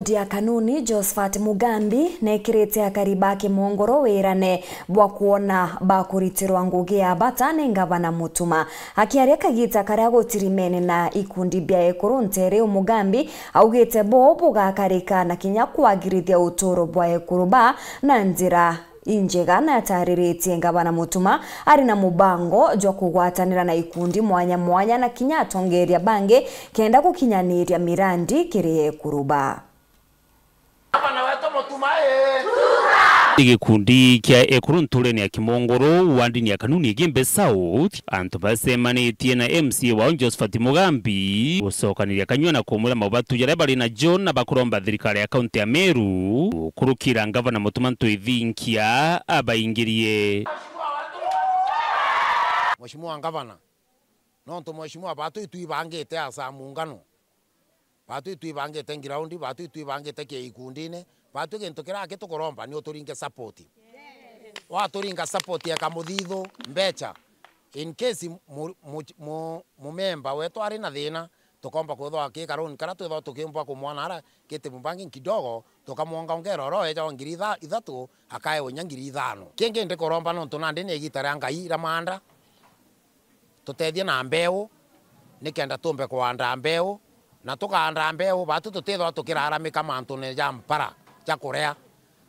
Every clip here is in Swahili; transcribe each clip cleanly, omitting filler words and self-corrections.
kaunti ya Kanuni Josephat Mugambi nekirite akaribake mongoro wirane bwa kuona bakuritirwa ngugi ya bata ne ngavana Mutuma akiaria kagita karia gutirimene na ikundi bya ekuru ntere Mugambi augite bo bugakarika na kinya kwagirithia utoro bwa ekuru ba na njira injega na tariritie ngavana Mutuma ari na mubango jwa kugwatanira na ikundi mwanya mwanya na kinya atongeria bange kenda gukinyaniria mirandi kiri kuruba Ngavana wetu Mutuma Gikundi kia ekuru ntureni ya Kimongoro wandini ya Kanuni Gembe South antu basemanitie na MC wa Josephat Mugambi gucokanirĩa kanywa na kumura mabatu jaria bari na John na bakuromba thirikari ya kaunti ya Meru kurukira ngavana Mutuma ntwithinkia abaingirie Mheshimiwa Ngavana nonto mheshimiwa batu itwibangite asa muungano batu itwibangite ngiraundi batu itwibangite ke ikundine batu gento kirake tukoromba ni uturinge support wa turinga support ya kamuthitho mbecha in case member wetu ari na thina tukomba kuthwa kikaroni kana twithwa tukimba kumwana ara kiti mbangi kidogo tukamwonga ongero ro eja ngiri 3 akae onyangiri 5 kenge ndikoromba nonto nandi ni gitara ngai ramanda tutethie na mbeu nikenda tumbe kuanda mbeu na tukaanda mbeu batu tutithwa tukiraramika mantu ne jampara chakurea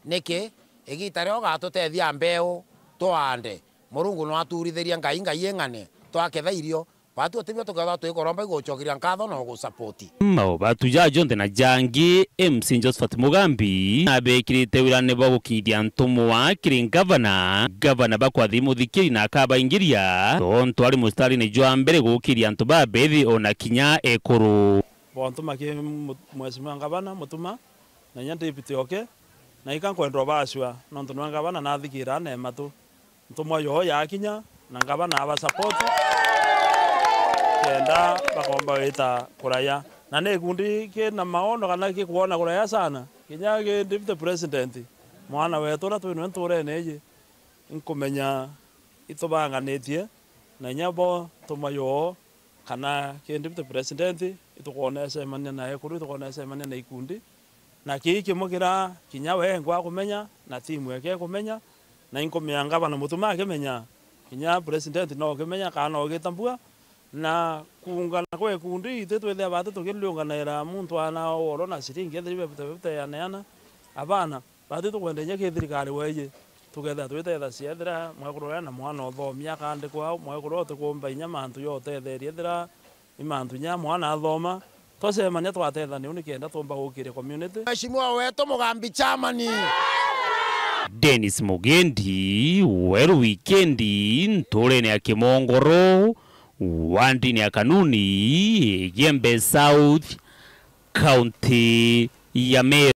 niki igitare ogatutethia mbeu tuande murungu no aturithiria ngai engane twaketha irio batu tibio tukatha twikoromba guchokiria nkatho no gu support batu jajonde na jangi MC Josephat Mugambi abekirite wirane bwo gukiria ntumwa kiri ngavana bakwathi muthikiri na akabaingiria tonto ari mustari ni jwa mbere gukiria ntuba bethi ona kinya ekuru bonto make mheshimiwa Ngavana Mutuma na nya deputy oke na ikankwendwa bashwa nonto no Ngavana na thikira na matu ntumwa yo ya kinya na Ngavana aba support kenda bakomba wita kuraya na ne gundi ke na maono kana ke kuona kuraya sana kinya ke deputy president mwana wetu na twino nture neje nkumenya itobanganetie na nyabo tumayo kana ke deputy president itukona semanya na ekuru itukona semanya na ikundi na kiki mugira kinya wengwa kumenya na timu yake kumenya na inkomya Ngavana Mutuma akimenya kinya president no kimenya kana ogitambua na kuungana kwa ikundi twethe abatu tukilunganira muntu ana oro na siringi ethiriwe bute ya neana abana batu tukwendenya ke thirikari weje tugetha twethe ciethira mwakurora na mwana othomia kandikwa mwakurora tukumba inya mantu yote theria thira imantu nya mwana athoma tosemania twatetha ni unikenda tumba gukire community Mheshimiwa wetu Mugambi chamani Dennis Mugendi weru weekendi ntureni ya Kimongoro wandini ya Kanuni Gembe South County ya Meru.